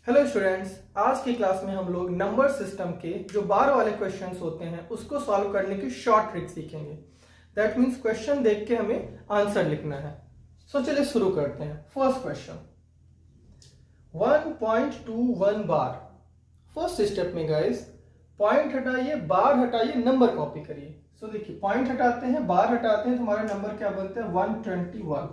Hello students, आज की class में हम लोग नंबर सिस्टम के जो बार वाले क्वेश्चंस होते हैं उसको सॉल्व करने की शॉर्ट ट्रिक सीखेंगे। दैट मीन्स क्वेश्चन देख के हमें आंसर लिखना है। सो चलिए शुरू करते हैं। फर्स्ट क्वेश्चन 1.21 बार। फर्स्ट स्टेप में गाइस पॉइंट हटाइए, बार हटाइए, नंबर कॉपी करिए। सो देखिए पॉइंट हटाते हैं, बार हटाते हैं तो हमारा नंबर क्या बनता है 121।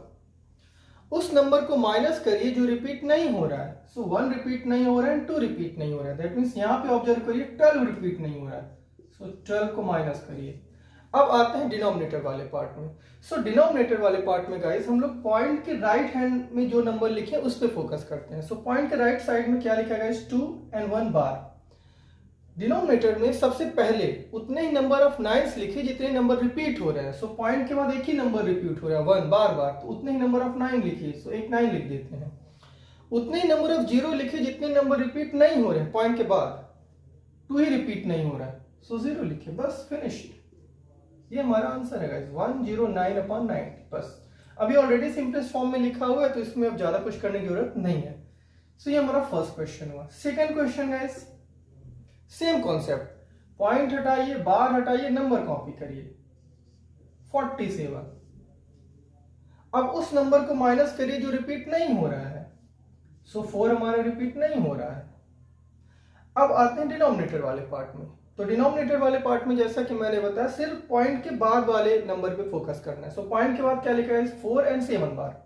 उस नंबर को माइनस करिए जो रिपीट नहीं हो रहा है। सो 1 रिपीट नहीं हो रहा है, 2 रिपीट नहीं हो रहा है। दैट मीन्स यहाँ पे ऑब्जर्व करिए 12 रिपीट नहीं हो रहा है। सो 12 को माइनस करिए। अब आते हैं डिनोमिनेटर वाले पार्ट में। सो डिनोमिनेटर वाले पार्ट में गाइस हम लोग पॉइंट के राइट हैंड में जो नंबर लिखे उस पर फोकस करते हैं। सो पॉइंट के राइट साइड में क्या लिखा गाइस 2 and 1 बार। डिनोमिनेटर में सबसे पहले उतने ही नंबर ऑफ नाइन्स लिखिए जितने नंबर रिपीट हो रहे हैं। सो पॉइंट के बाद एक ही नंबर रिपीट हो रहा है 1 बार बार, तो उतने ही नंबर ऑफ 9 लिखिए। सो एक 9 लिख देते हैं। उतने ही नंबर ऑफ 0 लिखिए जितने नंबर रिपीट नहीं हो रहे हैं। पॉइंट के बाद 2 ही रिपीट नहीं हो रहा है, सो 0 लिखिए। बस फिनिश। ये हमारा आंसर है गाइस 109/90। बस अभी ऑलरेडी सिंपलेस्ट फॉर्म में लिखा हुआ है तो इसमें अब ज्यादा कुछ करने की जरूरत नहीं है। सो ये हमारा फर्स्ट क्वेश्चन हुआ। Second question guys same concept, point हटाइए, बार हटाइए, नंबर कॉपी करिए। 47। अब उस नंबर को माइनस करिए जो रिपीट नहीं हो रहा है। सो 4 हमारा रिपीट नहीं हो रहा है। अब आते हैं डिनोमिनेटर वाले पार्ट में। तो डिनोमिनेटर वाले पार्ट में जैसा कि मैंने बताया सिर्फ पॉइंट के बाद वाले नंबर पे फोकस करना है। सो पॉइंट के बाद क्या लिखा है 4 and 7 बार।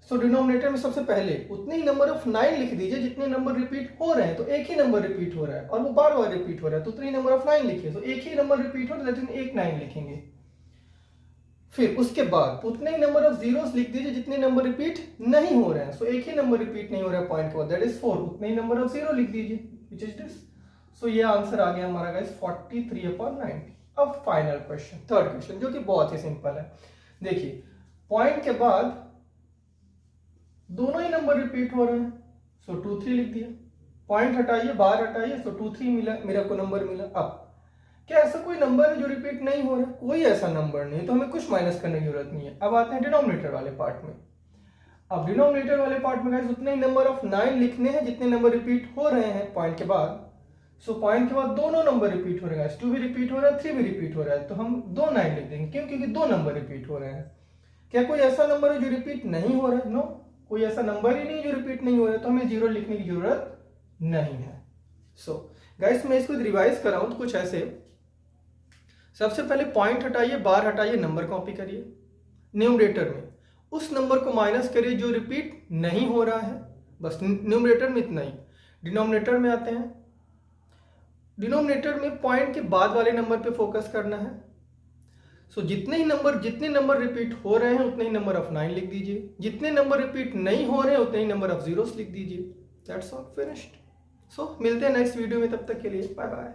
सो डिनोमिनेटर में सबसे पहले उतने ही नंबर ऑफ 9 लिख दीजिए जितने नंबर रिपीट हो रहे हैं। तो एक ही नंबर रिपीट हो रहा है और वो बार बार रिपीट हो रहा है, तो उतने ही नंबर ऑफ 9 लिखिए। तो एक ही नंबर रिपीट हो रहा है लेकिन एक 9 लिखेंगे। फिर उसके बाद उतने ही नंबर ऑफ जीरोस लिख दीजिए जितने नंबर रिपीट नहीं हो रहे हैं। सो एक ही नंबर रिपीट नहीं हो रहा है पॉइंट के बाद, दैट इज 4। उतने ही नंबर ऑफ 0 लिख दीजिए, व्हिच इज दिस। सो ये आंसर आ गया हमारा गाइस 43/90। अब फाइनल क्वेश्चन, थर्ड क्वेश्चन, जो कि बहुत ही सिंपल है। देखिए पॉइंट के बाद दोनों ही नंबर रिपीट हो रहे हैं। सो 2 3 लिख दिया। पॉइंट हटाइए, बार हटाइए, सो 2 3 मिला, मेरा को नंबर मिला। अब क्या ऐसा कोई नंबर है जो रिपीट नहीं हो रहा है? कोई ऐसा नंबर नहीं, तो हमें कुछ माइनस करने की जरूरत नहीं है। अब आते हैं डिनोमिनेटर वाले पार्ट में। अब डिनोमिनेटर वाले पार्ट में गाइस उतने ही नंबर ऑफ 9 लिखने हैं जितने नंबर रिपीट हो रहे हैं पॉइंट के बाद। सो पॉइंट के बाद दोनों नंबर रिपीट हो रहे हैं, 2 भी रिपीट हो रहा है, 3 भी रिपीट हो रहा है, तो हम 2 9 लिख देंगे। क्यों? क्योंकि 2 नंबर रिपीट हो रहे हैं। क्या कोई ऐसा नंबर है जो रिपीट नहीं हो रहा है? नो, कोई ऐसा नंबर ही नहीं जो रिपीट नहीं हो रहा है, तो हमें 0 लिखने की जरूरत नहीं है। सो गाइस मैं इसको रिवाइज कर रहा हूं तो कुछ ऐसे, सबसे पहले पॉइंट हटाइए, बार हटाइए, नंबर कॉपी करिए। न्यूमरेटर में उस नंबर को माइनस करिए जो रिपीट नहीं हो रहा है। बस न्यूमरेटर में इतना ही। डिनोमिनेटर में आते हैं। डिनोमिनेटर में पॉइंट के बाद वाले नंबर पे फोकस करना है। सो जितने नंबर रिपीट हो रहे हैं उतने ही नंबर ऑफ 9 लिख दीजिए। जितने नंबर रिपीट नहीं हो रहे हैं उतने ही नंबर ऑफ जीरोस लिख दीजिए। That's all, finished. सो मिलते हैं नेक्स्ट वीडियो में, तब तक के लिए बाय बाय।